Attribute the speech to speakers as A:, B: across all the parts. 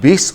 A: 20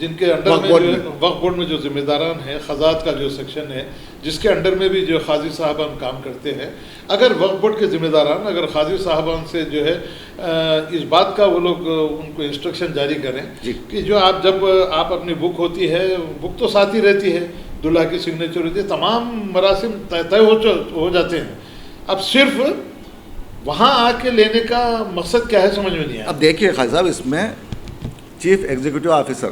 B: جن کے انڈر میں جو وقف بورڈ میں جو ذمہ داران ہیں، خزات کا جو سیکشن ہے جس کے انڈر میں بھی جو قاضی صاحبان کام کرتے ہیں، اگر وقف بورڈ کے ذمہ داران اگر قاضی صاحبان سے جو ہے اس بات کا وہ لوگ ان کو انسٹرکشن جاری کریں کہ جو آپ جب آپ اپنی بک ہوتی ہے، بک تو ساتھ ہی رہتی ہے، دلہا کی سگنیچر ہوتی ہے، تمام مراسم طے ہو جاتے ہیں، اب صرف وہاں آ کے لینے کا مقصد کیا ہے سمجھ میں نہیں آیا۔
C: اب دیکھیے خالد صاحب، اس میں chief executive officer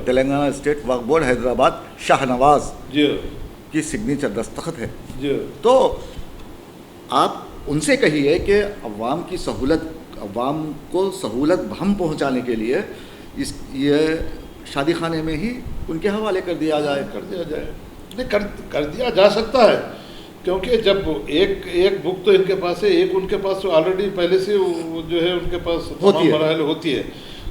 C: Telangana state وقف بورڈ حیدرآباد شاہ نواز کی سگنیچر دستخط ہے، تو آپ ان سے کہیے کہ عوام کی سہولت، عوام کو سہولت ہم پہنچانے کے لیے یہ شادی خانے میں ہی ان کے حوالے کر دیا جائے۔
B: نہیں کر دیا جا سکتا ہے، کیونکہ جب ایک بک تو ان کے پاس ہے، ایک ان کے پاس تو آلریڈی پہلے سے جو ہے ان کے پاس تمام مراحل ہوتی ہے،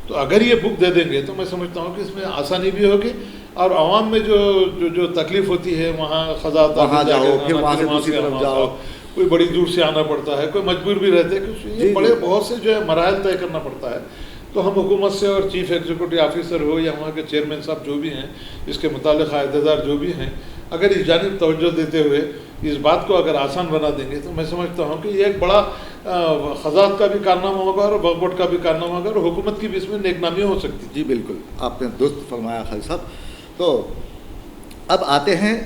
B: تو اگر یہ بک دے دیں گے تو میں سمجھتا ہوں کہ اس میں آسانی بھی ہوگی، اور عوام میں جو تکلیف ہوتی ہے وہاں خزات
C: وہاں جاؤ، پھر وہاں سے دوسری طرف جاؤ،
B: کوئی بڑی دور سے آنا پڑتا ہے، کوئی مجبور بھی رہتے ہیں، کیونکہ یہ بڑے بہت سے جو ہے مراحل طے کرنا پڑتا ہے، تو ہم حکومت سے اور چیف ایگزیکٹو آفیسر ہو یا وہاں کے چیئرمین صاحب جو بھی ہیں، اس کے متعلقہ عہدیدار جو بھی ہیں، اگر اس جانب توجہ دیتے ہوئے اس بات کو اگر آسان بنا دیں گے تو میں سمجھتا ہوں کہ یہ ایک بڑا خزات کا بھی کارنامہ ہوگا اور وقف بورڈ کا بھی کارنامہ ہوگا، اور حکومت کی بھی اس میں نیک نامی ہو سکتی ہے۔
C: جی بالکل، آپ نے درست فرمایا خالد صاحب۔ تو اب آتے ہیں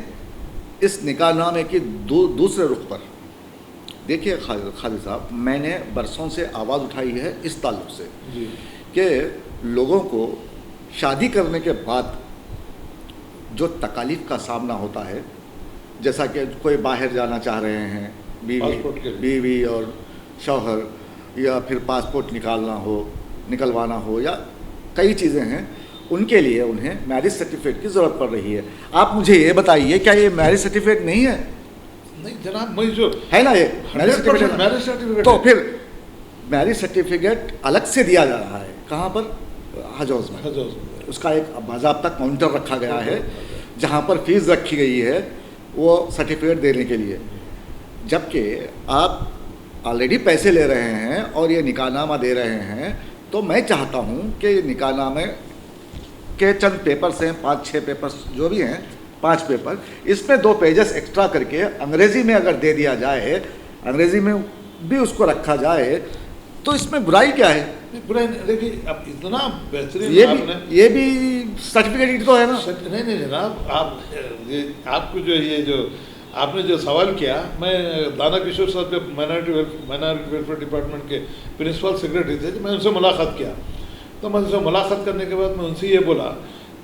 C: اس نکاح نامے کی دوسرے رخ پر۔ دیکھیے خالد صاحب، میں نے برسوں سے آواز اٹھائی ہے اس تعلق سے کہ لوگوں کو شادی کرنے کے بعد جو تکالیف کا سامنا ہوتا ہے، جیسا کہ کوئی باہر جانا چاہ رہے ہیں، بیوی اور شوہر، یا پھر پاسپورٹ نکلوانا ہو یا کئی چیزیں ہیں، ان کے لیے انہیں میرج سرٹیفکیٹ کی ضرورت پڑ رہی ہے۔ آپ مجھے یہ بتائیے، کیا یہ میرج سرٹیفکیٹ نہیں ہے؟
B: نہیں جناب، میں جو
C: ہے نا یہ میرج سرٹیفکیٹ، تو پھر میرج سرٹیفکیٹ الگ سے دیا جا رہا ہے، کہاں پر؟ حج ہاؤس میں۔ اس کا ایک باضابطہ کاؤنٹر رکھا گیا ہے جہاں پر فیس رکھی گئی ہے وہ سرٹیفکیٹ دینے کے لیے، جبکہ آپ آلریڈی پیسے لے رہے ہیں اور یہ نکاح نامہ دے رہے ہیں، تو میں چاہتا ہوں کہ یہ نکاح نامے کے چند پیپرز ہیں، 5-6 پیپرز جو بھی ہیں، 5 پیپر، اس میں 2 پیجز ایکسٹرا کر کے انگریزی میں اگر دے دیا جائے، انگریزی میں بھی اس کو رکھا جائے، تو اس میں برائی کیا ہے؟
B: برائی دیکھیے، اب اتنا بہترین
C: یہ بھی سرٹیفکیٹ تو ہے نا۔
B: نہیں جناب، آپ کو جو آپ نے جو سوال کیا، میں دانا کشور صاحب کے مائنارٹی ویلفیئر ڈپارٹمنٹ کے پرنسپل سیکریٹری تھے، میں ان سے ملاقات کیا، تو میں ان سے ملاقات کرنے کے بعد میں ان سے یہ بولا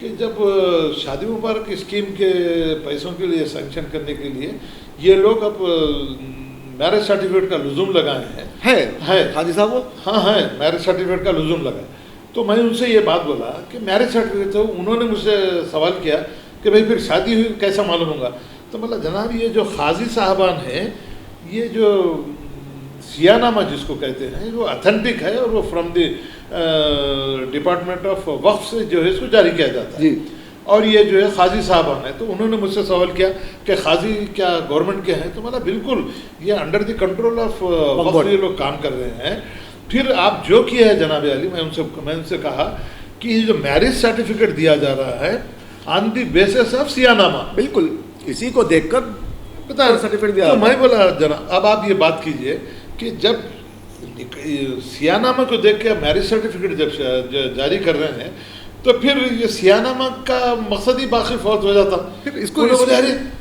B: کہ جب شادی مبارک اسکیم کے پیسوں کے لیے سینکشن کرنے کے لیے یہ لوگ اب میرج سرٹیفکیٹ کا لزوم لگائے ہیں،
C: حاجی صاحب وہ
B: ہاں ہے میرج سرٹیفکیٹ کا لزوم لگا، تو میں ان سے یہ بات بولا کہ میرج سرٹیفکیٹ، تو انہوں نے مجھ سے سوال کیا کہ بھائی پھر شادی ہوئی کیسا معلوم ہوگا؟ تو مطلب جناب یہ جو قاضی صاحبان ہیں، یہ جو سیاہ نامہ جس کو کہتے ہیں، وہ اتھینٹک ہے اور وہ فرام دی ڈپارٹمنٹ آف وقف سے جو ہے اس کو جاری کیا جاتا ہے، اور یہ جو ہے قاضی صاحبان ہیں۔ تو انہوں نے مجھ سے سوال کیا کہ قاضی کیا گورنمنٹ کے ہیں؟ تو مطلب بالکل یہ انڈر دی کنٹرول آف وقف یہ لوگ کام کر رہے ہیں۔ پھر آپ جو کیا ہے جناب علی، میں ان سے کہا کہ یہ جو میرج سرٹیفکیٹ دیا جا رہا ہے آن دی بیسس آف سیاہ نامہ،
C: بالکل اسی کو دیکھ کر سرٹیفکیٹ دیا۔
B: تو میں بولا جناب اب آپ یہ بات کیجئے کہ جب سیاہ نامہ کو دیکھ کے میرج سرٹیفکیٹ جب جاری کر رہے ہیں، تو پھر یہ سیاہ نامہ کا مقصد ہی باقی فوت ہو جاتا۔
C: پھر اس کو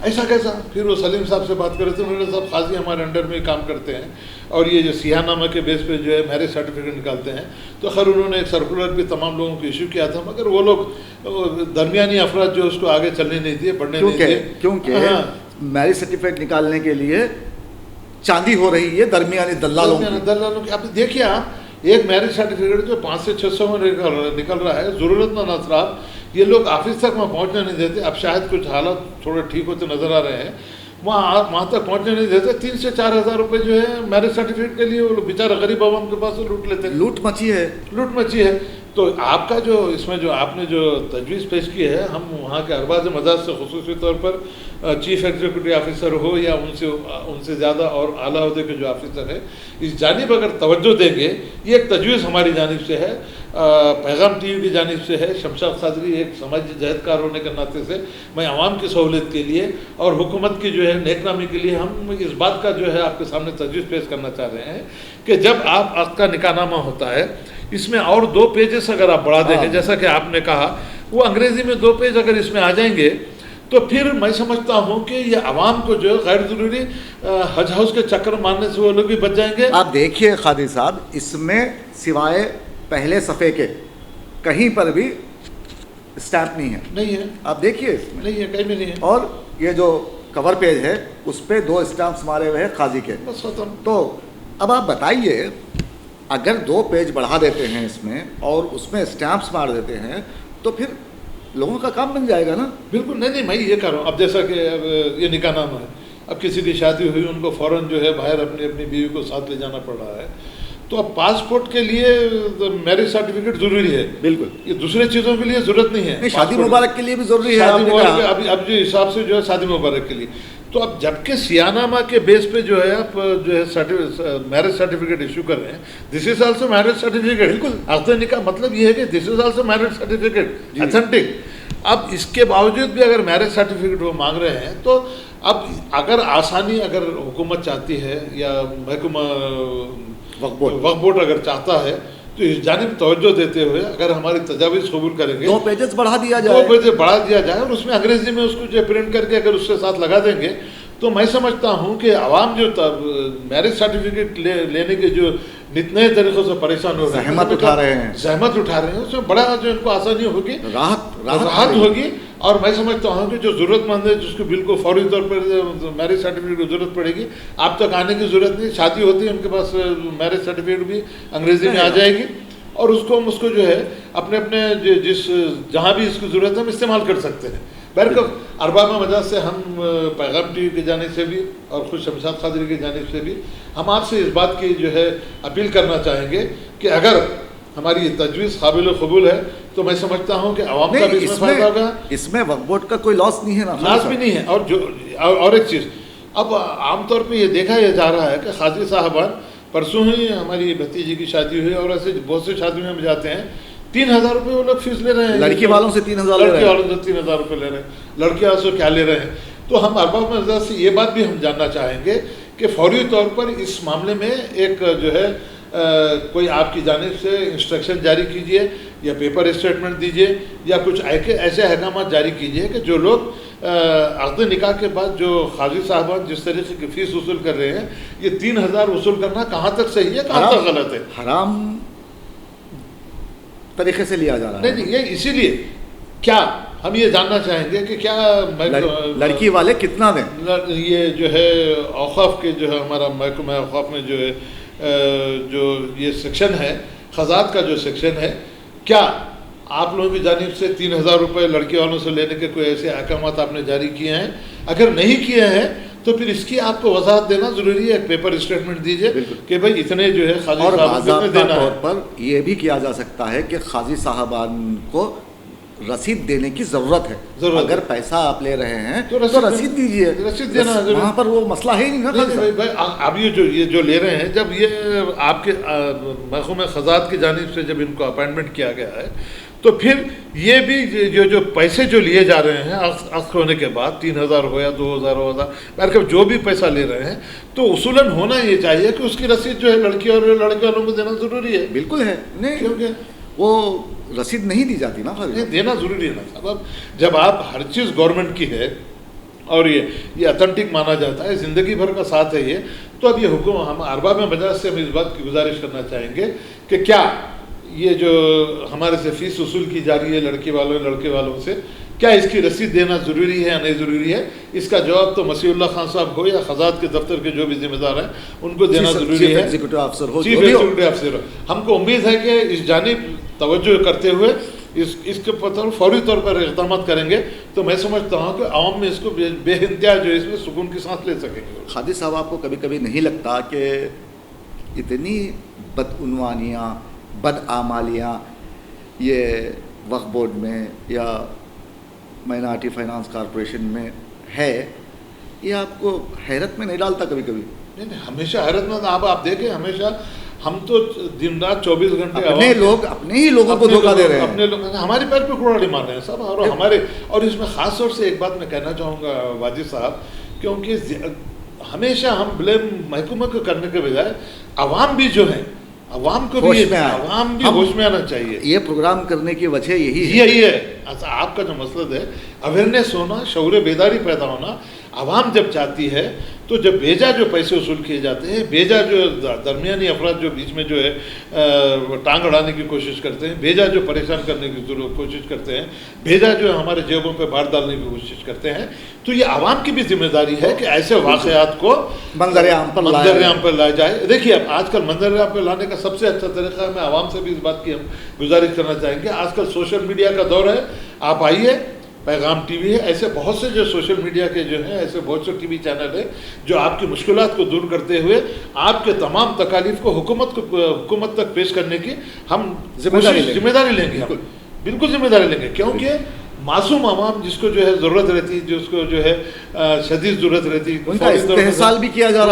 B: ایسا کیسا؟ پھر وہ سلیم صاحب سے بات کرے تھے، انہوں نے صاحب قاضی ہمارے انڈر میں کام کرتے ہیں اور یہ جو سیاہ نامہ کے بیس پہ جو ہے میرج سرٹیفکیٹ نکالتے ہیں، تو خیر انہوں نے ایک سرکولر بھی تمام لوگوں کو ایشو کیا تھا، مگر وہ لوگ درمیانی افراد جو اس کو آگے چلنے نہیں دیے، بڑھنے نہیں دیے،
C: کیونکہ میرج سرٹیفکیٹ نکالنے کے لیے چاندی ہو رہی ہے درمیانی دلالوں کی۔
B: اب دیکھیے آپ، ایک میرج سرٹیفکیٹ جو 500 سے 600 میں نکل رہا ہے، ضرورت مند افراد یہ لوگ آفس تک وہاں پہنچنے نہیں دیتے۔ اب شاید کچھ حالات تھوڑے ٹھیک ہوتے نظر آ رہے ہیں، وہاں تک پہنچنے نہیں دیتے۔ 3 سے 4 ہزار روپے جو ہے میرج سرٹیفکیٹ کے لیے وہ لوگ بیچارہ غریب عوام کے پاس لوٹ لیتے ہیں۔
C: لوٹ مچی ہے۔
B: تو تو آپ کا جو اس میں جو آپ نے جو تجویز پیش کی ہے، ہم وہاں کے ارباز مجاز سے خصوصی طور پر چیف ایگزیکٹو آفیسر ہو یا ان سے زیادہ اور اعلیٰ عہدے کے جو آفیسر ہیں، اس جانب اگر توجہ دیں گے، یہ ایک تجویز ہماری جانب سے ہے، پیغام ٹی وی کی جانب سے ہے۔ شمشاد قادری ایک سماجی جہدکار ہونے کے ناطے سے میں عوام کی سہولت کے لیے اور حکومت کی جو ہے نیک نامی کے لیے ہم اس بات کا جو ہے آپ کے سامنے تجویز پیش کرنا چاہ رہے ہیں کہ جب آپ عقد کا نکاح نامہ ہوتا ہے، اس میں اور 2 پیجز اگر آپ بڑھا دیں گے، جیسا کہ آپ نے کہا، وہ انگریزی میں 2 پیج اگر اس میں آ جائیں گے تو پھر میں سمجھتا ہوں کہ یہ عوام کو جو غیر ضروری حج ہاؤس کے چکر مارنے سے وہ لوگ بھی بچ جائیں گے۔
C: آپ دیکھیے قادری صاحب، اس میں سوائے پہلے صفحے کے کہیں پر بھی اسٹیمپ نہیں ہے، آپ دیکھیے اس میں
B: نہیں ہے، کہیں بھی نہیں ہے،
C: اور یہ جو کور پیج ہے اس پہ 2 اسٹیمپس مارے ہوئے ہیں قاضی کے۔
B: بس ختم۔
C: تو اب آپ بتائیے، اگر 2 پیج بڑھا دیتے ہیں اس میں اور اس میں اسٹیمپس مار دیتے ہیں تو پھر لوگوں کا کام بن جائے گا نا۔
B: بالکل نہیں، میں یہ کہہ رہا ہوں، اب جیسا کہ اب یہ نکاح نامہ ہے، اب کسی کی شادی ہوئی، ان کو فوراً جو ہے باہر اپنی بیوی کو ساتھ لے جانا پڑ رہا ہے، تو اب پاسپورٹ کے لیے میرج سرٹیفکیٹ ضروری ہے،
C: بالکل،
B: یہ دوسرے چیزوں کے لیے ضرورت نہیں ہے۔
C: شادی مبارک کے لیے بھی ضروری ہے،
B: شادی مبارک اب جو حساب سے جو ہے شادی مبارک کے لیے، تو اب جبکہ سیاہ نامہ کے بیس پہ جو ہے آپ جو ہے میرج سرٹیفکیٹ ایشو کر رہے ہیں، this is also marriage certificate, بالکل عقد نکاح مطلب یہ ہے کہ this is also marriage certificate authentic. اب اس کے باوجود بھی اگر میرج سرٹیفکیٹ وہ مانگ رہے ہیں، تو اب اگر آسانی اگر حکومت چاہتی ہے یا محکمہ وقف بورڈ اگر چاہتا ہے تو اس جانب توجہ دیتے ہوئے اگر ہماری تجاویز قبول کریں گے،
C: 2 پیجز بڑھا دیا جائے،
B: 2 پیج بڑھا دیا جائے اور اس میں انگریزی میں اس کو جو پرنٹ کر کے اگر اس کے ساتھ لگا دیں گے، تو میں سمجھتا ہوں کہ عوام جو میرج سرٹیفکیٹ لینے کے جو نئے طریقوں سے پریشان ہو رہے ہیں،
C: زحمت اٹھا رہے ہیں،
B: اس میں بڑا جو ان کو آسانی ہوگی،
C: راحت
B: ہوگی۔ اور میں سمجھتا ہوں کہ جو ضرورت مند ہے، جس کو بالکل فوری طور پر میرج سرٹیفکیٹ کی ضرورت پڑے گی، آپ تک آنے کی ضرورت نہیں، شادی ہوتی ہے ان کے پاس میرج سرٹیفکیٹ بھی انگریزی میں آ جائے گی، اور اس کو جو ہے اپنے جہاں بھی اس کی ضرورت ہے ہم استعمال کر سکتے ہیں۔ بہرکیف ارباب مجاز سے ہم پیغام ٹی وی کی جانب سے بھی اور خود شمشاد قادری کی جانب سے بھی ہم آپ سے اس بات کی جو ہے اپیل کرنا چاہیں گے کہ اگر ہماری یہ تجویز قابل قبول ہے تو میں سمجھتا ہوں کہ عوام کا بھی اس میں فائدہ ہوگا،
C: اس میں وقف بورڈ کا کوئی لاس نہیں ہے نا،
B: لاس بھی نہیں ہے۔ اور ایک چیز، اب عام طور پہ یہ دیکھا یہ جا رہا ہے کہ قاضی صاحبان، پرسوں ہی ہماری بھتیجی کی شادی ہوئی اور ایسے بہت سے شادیوں میں ہم جاتے ہیں، 3000 روپے وہ لوگ فیس لے رہے ہیں،
C: لڑکی والوں سے 3000
B: لڑکی والوں سے 3000 روپے لے رہے ہیں، لڑکے والوں سے کیا لے رہے ہیں۔ تو ہم ارباب مجاز سے یہ بات بھی ہم جاننا چاہیں گے کہ فوری طور پر اس معاملے میں ایک جو ہے کوئی آپ کی جانب سے انسٹرکشن جاری کیجیے یا پیپر اسٹیٹمنٹ دیجیے یا کچھ ایسے احکامات جاری کیجیے کہ جو لوگ عقد نکاح کے بعد جو قاضی صاحبان جس طریقے کی فیس وصول کر رہے ہیں، یہ 3000 وصول کرنا کہاں تک صحیح ہے، کہاں تک غلط ہے،
C: حرام طریقے سے لیا جا رہا ہے۔
B: نہیں یہ اسی لیے کیا ہم یہ جاننا چاہیں گے کہ کیا
C: لڑکی والے کتنا دیں،
B: یہ جو ہے اوقاف کے جو ہے ہمارا محکمہ اوقاف میں جو ہے جو یہ سیکشن ہے، خزات کا جو سیکشن ہے، کیا آپ لوگوں کی جانب سے 3000 روپے لڑکی والوں سے لینے کے کوئی ایسے احکامات آپ نے جاری کیے ہیں؟ اگر نہیں کیے ہیں تو پھر اس کی آپ کو وضاحت دینا ضروری ہے، ایک پیپر اسٹیٹمنٹ دیجیے کہ بھائی اتنے جو ہے قاضی
C: اور
B: صاحب کو
C: باضابطہ طور پر یہ بھی کیا جا سکتا ہے کہ قاضی صاحبان کو رسید دینے کی ضرورت ہے، اگر پیسہ آپ لے رے ہیں تو رسید دیجیے،
B: رسید دینا
C: وہاں پر وہ مسئلہ ہے ہی نہیں نا۔
B: اب یہ جو لے رہے ہیں، جب یہ آپ کے محکمہ خزات کی جانب سے جب ان کو اپائنٹمنٹ کیا گیا ہے تو پھر یہ بھی جو پیسے جو لیے جا رہے ہیں عقد ہونے کے بعد 3000 ہو یا 2000 ہو، بہرکیف جو بھی پیسہ لے رہے ہیں تو اصولاً ہونا یہ چاہیے کہ اس کی رسید جو ہے لڑکی اور لڑکے والوں کو دینا ضروری ہے۔
C: بالکل ہے، نہیں
B: کیونکہ
C: وہ رسید نہیں دی جاتی نا،
B: دینا ضروری ہے نا۔ اب جب آپ ہر چیز گورنمنٹ کی ہے اور یہ اتھینٹک مانا جاتا ہے، زندگی بھر کا ساتھ ہے یہ، تو اب یہ حکم ہم ارباب مجاز سے ہم اس بات کی گزارش کرنا چاہیں گے کہ کیا یہ جو ہمارے سے فیس وصول کی جا رہی ہے لڑکی والوں لڑکے والوں سے، کیا اس کی رسید دینا ضروری ہے یا نہیں ضروری ہے؟ اس کا جواب تو مسیح اللہ خان صاحب ہو یا خزات کے دفتر کے جو بھی ذمہ دار ہیں ان کو دینا ضروری ہے،
C: چیف ایگزیکٹو آفیسر ہو،
B: چیف ایگزیکٹو آفیسر ہو۔ ہم کو امید ہے کہ اس جانب توجہ کرتے ہوئے اس کے پر فوری طور پر اقدامات کریں گے تو میں سمجھتا ہوں کہ عوام میں اس کو بے انتہا جو اس میں سکون کی سانس لے سکیں گے۔
C: قاضی صاحب، آپ کو کبھی کبھی نہیں لگتا کہ اتنی بدعنوانیاں، بدعمالیاں یہ وقف بورڈ میں یا مائنارٹی فائنانس کارپوریشن میں ہے، یہ آپ کو حیرت میں نہیں ڈالتا کبھی کبھی؟
B: نہیں، ہمیشہ حیرت میں. آپ دیکھیں ہمیشہ ہم تو دن رات 24 گھنٹے
C: اپنے ہی لوگوں کو دھوکہ دے رہے ہیں،
B: اپنے لوگ ہمارے پیر پہ کوڑاڑی مار رہے ہیں سب. اور ہمارے، اور اس میں خاص طور سے ایک بات میں کہنا چاہوں گا واجد صاحب، کیونکہ ہمیشہ ہم بلیم محکمہ کو کرنے کے بجائے عوام بھی جو ہیں، عوام کو بھی ہوش میں آنا چاہیے.
C: یہ پروگرام کرنے کی وجہ یہی
B: ہے. آپ کا جو مسئلہ ہے اویئرنیس ہونا، شعور بیداری پیدا ہونا. عوام جب چاہتی ہے تو جب بیجا جو پیسے وصول کیے جاتے ہیں، بیجا جو درمیانی افراد جو بیچ میں جو ہے ٹانگ اڑانے کی کوشش کرتے ہیں، بیجا جو پریشان کرنے کی کوشش کرتے ہیں، بیجا جو ہمارے جیبوں پہ بھار ڈالنے کی کوشش کرتے ہیں، تو یہ عوام کی بھی ذمہ داری ہے کہ ایسے واقعات کو
C: منظر عام
B: پر لایا جائے. دیکھیے اب آج کل منظر عام پہ لانے کا سب سے اچھا طریقہ ہے، میں عوام سے بھی اس بات کی ہم گزارش کرنا چاہیں گے، آج کل سوشل میڈیا کا دور ہے. آپ آئیے، پیغام ٹی وی ہے، ایسے بہت سے جو سوشل میڈیا کے جو ہیں، ایسے بہت سے ٹی وی چینل ہیں جو آپ کی مشکلات کو دور کرتے ہوئے آپ کے تمام تکالیف کو حکومت تک پیش کرنے کی ہم ذمہ داری لیں گے. ہم بالکل ذمہ داری لیں گے، کیونکہ معصوم عوام جس کو جو ہے ضرورت رہتی ہے، جس کو جو ہے شدید ضرورت رہتی ہے،
C: استحصال بھی کیا جا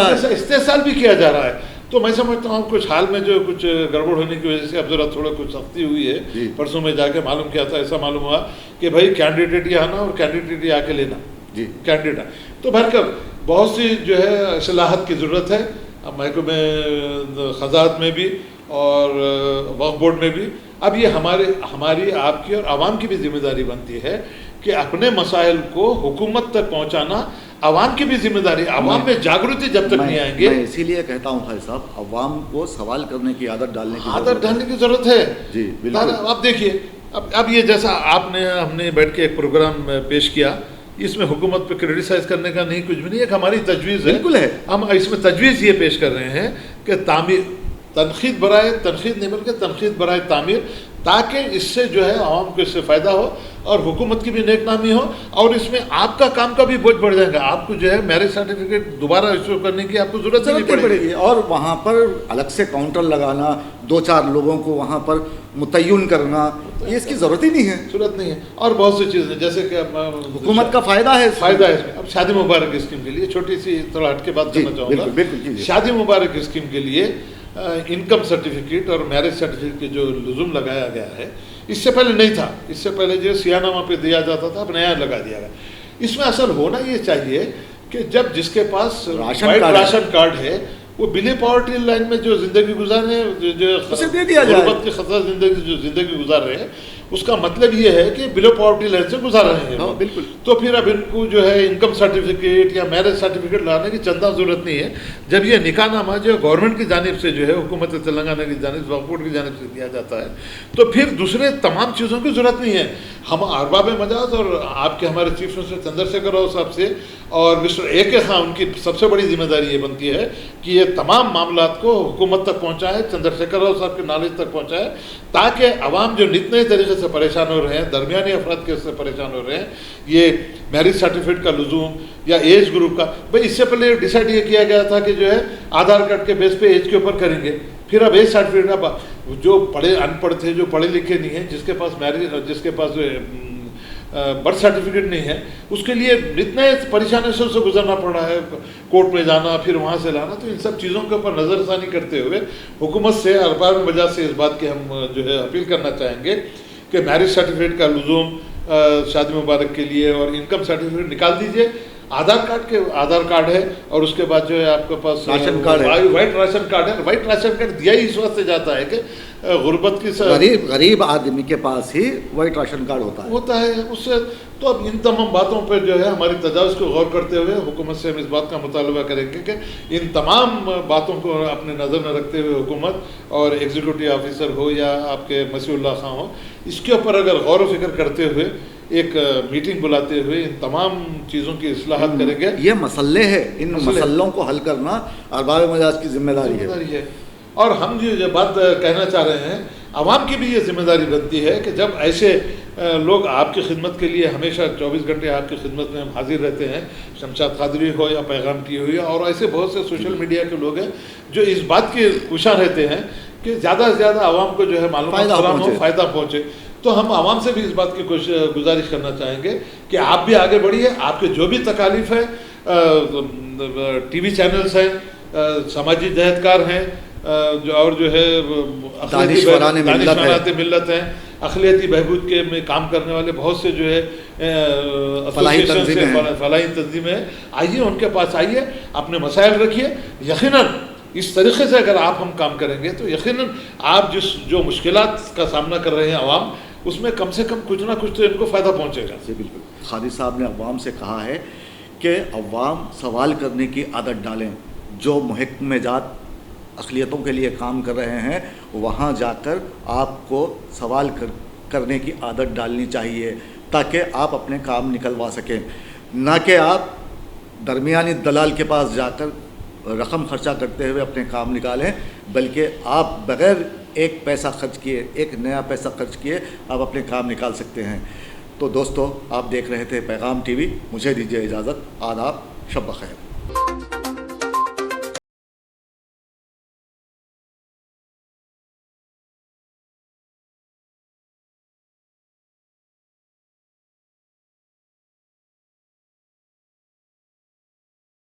B: رہا ہے. تو میں سمجھتا ہوں کچھ حال میں جو کچھ گڑبڑ ہونے کی وجہ سے اب ذرا تھوڑا کچھ سختی ہوئی ہے. پرسوں میں جا کے معلوم کیا تھا، ایسا معلوم ہوا کہ بھائی کینڈیڈیٹ یہ آنا اور کینڈیڈیٹ یہ آ کے لینا. کینڈیڈیٹ تو بھر کر بہت سی جو ہے اصلاحات کی ضرورت ہے. اب محکمہ خزانت میں بھی اور وقف بورڈ میں بھی اب یہ ہماری آپ کی اور عوام کی بھی ذمہ داری بنتی ہے کہ اپنے مسائل کو حکومت تک پہنچانا عوام کی بھی ذمہ داری. عوام میں جاگرتی جب تک نہیں آئیں گے،
C: میں اسی لیے کہتا ہوں خالد صاحب، عوام کو سوال کرنے کی عادت ڈالنے
B: کی ضرورت ہے.
C: جی بالکل.
B: اب دیکھیے اب یہ جیسا ہم نے بیٹھ کے ایک پروگرام پیش کیا، اس میں حکومت پہ کریٹیسائز کرنے کا نہیں، کچھ بھی نہیں. ایک ہماری تجویز ہے،
C: بالکل ہے.
B: ہم اس میں تجویز یہ پیش کر رہے ہیں کہ تنقید نہیں بلکہ تنقید برائے تعمیر، تاکہ اس سے جو ہے عوام کو اس سے فائدہ ہو اور حکومت کی بھی نیک نامی ہو، اور اس میں آپ کا کام کا بھی بوجھ بڑھ جائے گا. آپ کو جو ہے میرج سرٹیفکیٹ دوبارہ ایشو کرنے کی آپ کو ضرورت نہیں پڑے گی،
C: اور وہاں پر الگ سے کاؤنٹر لگانا، 2-4 لوگوں کو وہاں پر متعین کرنا، یہ اس کی ضرورت ہی نہیں ہے.
B: اور بہت سی چیزیں جیسے کہ
C: حکومت کا فائدہ ہے.
B: اب شادی مبارک اسکیم کے لیے چھوٹی سی تھوڑا ہٹ کے بات کرنا چاہوں گا. شادی مبارک اسکیم کے لیے انکم سرٹیفکیٹ اور میرج سرٹیفکیٹ کے جو لزوم لگایا گیا ہے، اس سے پہلے نہیں تھا. اس سے پہلے جو سیاہ نامہ پہ دیا جاتا تھا، اب نیا لگا دیا گیا. اس میں اصل ہونا یہ چاہیے کہ جب جس کے پاس راشن کارڈ ہے، وہ بلی پاورٹی لائن میں جو زندگی گزار رہے ہیں، جو غربت کی خطرہ زندگی گزار رہے ہیں، اس کا مطلب یہ ہے کہ بلو پاورٹی لائن سے گزار رہے ہیں.
C: بالکل.
B: تو پھر اب ان کو جو ہے انکم سرٹیفکیٹ یا میرج سرٹیفکیٹ لانے کی چندہ ضرورت نہیں ہے. جب یہ نکاح نامہ جو گورنمنٹ کی جانب سے جو ہے، حکومت تلنگانہ کی جانب، وقف بورڈ کی جانب سے دیا جاتا ہے، تو پھر دوسرے تمام چیزوں کی ضرورت نہیں ہے. ہم ارباب مجاز اور آپ کے ہمارے چیف منسٹر چندرشیکھر راؤ صاحب سے اور مسٹر اے کے خان، ان کی سب سے بڑی ذمہ داری یہ بنتی ہے کہ یہ تمام معاملات کو حکومت تک پہنچائے، چندرشیکھر راؤ صاحب کے نالج تک پہنچائے، تاکہ عوام جو نت نئے طریقے سے پریشان ہو رہے ہیں، درمیانی افراد کے سے پریشان ہو رہے ہیں، یہ میرج سرٹیفکیٹ کا لزوم یا ایج گروپ کا، بھائی اس سے پہلے ڈیسائیڈ یہ کیا گیا تھا کہ جو ہے آدھار کارڈ کے بیس پہ ایج کے اوپر کریں گے. پھر اب ایج سرٹیفکیٹ کا جو ان پڑھ تھے، جو پڑھے لکھے نہیں ہیں، جس کے پاس میرج، جس کے پاس برتھ سرٹیفکیٹ نہیں ہے، اس کے لیے اتنے پریشانی سے گزرنا پڑ رہا ہے، کورٹ میں جانا، پھر وہاں سے لانا. تو ان سب چیزوں کے اوپر نظر ثانی کرتے ہوئے حکومت سے ارباب مجاز سے اس بات کی ہم جو ہے اپیل کرنا چاہیں گے کہ میرج سرٹیفکیٹ کا لزوم شادی مبارک کے لیے اور انکم سرٹیفکیٹ نکال دیجئے. آدھار کارڈ ہے، اور اس کے بعد جو ہے آپ کے پاس
C: راشن کارڈ ہے،
B: وائٹ راشن کارڈ ہے. وائٹ راشن کارڈ دیا ہی اس وقت سے جاتا ہے کہ غربت کی
C: غریب آدمی کے پاس ہی وائٹ راشن کارڈ ہوتا ہے
B: اس سے. تو اب ان تمام باتوں پہ جو ہے ہماری تجاوز کو غور کرتے ہوئے حکومت سے ہم اس بات کا مطالبہ کریں گے کہ ان تمام باتوں کو اپنے نظر میں رکھتے ہوئے حکومت اور ایگزیکٹو آفیسر ہو یا آپ کے مسیح اللہ خان ہو، اس کے اوپر اگر غور و فکر کرتے ہوئے ایک میٹنگ بلاتے ہوئے ان تمام چیزوں کی اصلاحات کریں گے.
C: یہ مسئلے ہیں، ان مسئلوں کو حل کرنا ارباب مجاز کی ذمہ داری ہے.
B: اور ہم جو بات کہنا چاہ رہے ہیں، عوام کی بھی یہ ذمہ داری بنتی ہے کہ جب ایسے لوگ آپ کی خدمت کے لیے ہمیشہ 24 گھنٹے آپ کی خدمت میں ہم حاضر رہتے ہیں، شمشاد قادری ہو یا پیغام ٹی ہو، اور ایسے بہت سے سوشل میڈیا کے لوگ ہیں جو اس بات کے کوشاں رہتے ہیں کہ زیادہ سے زیادہ عوام کو جو ہے معلومات فراہم ہو، فائدہ پہنچے. تو ہم عوام سے بھی اس بات کی گزارش کرنا چاہیں گے کہ آپ بھی آگے بڑھیے. آپ کے جو بھی تکالیف ہے، ٹی وی چینلز ہیں، سماجی جہدکار ہیں، اور جو ہے
C: دانشوران
B: ملت ہیں، اقلیتی بہبود کے میں کام کرنے والے بہت سے جو ہے
C: فلاحی
B: تنظیمیں ہیں. آئیے ان کے پاس آئیے، اپنے مسائل رکھیے. یقیناً اس طریقے سے اگر آپ ہم کام کریں گے تو یقیناً آپ جو مشکلات کا سامنا کر رہے ہیں عوام، اس میں کم سے کم کچھ نہ کچھ تو ان کو فائدہ پہنچے گا.
C: جی بالکل. قادری صاحب نے عوام سے کہا ہے کہ عوام سوال کرنے کی عادت ڈالیں. جو محکمہ جات اقلیتوں کے لیے کام کر رہے ہیں وہاں جا کر آپ کو سوال کرنے کی عادت ڈالنی چاہیے تاکہ آپ اپنے کام نکلوا سکیں، نہ کہ آپ درمیانی دلال کے پاس جا کر رقم خرچہ کرتے ہوئے اپنے کام نکالیں، بلکہ آپ بغیر ایک پیسہ خرچ کیے، ایک نیا پیسہ خرچ کیے آپ اپنے کام نکال سکتے ہیں. تو دوستو، آپ دیکھ رہے تھے پیغام ٹی وی. مجھے دیجیے اجازت. آداب. شب بخیر.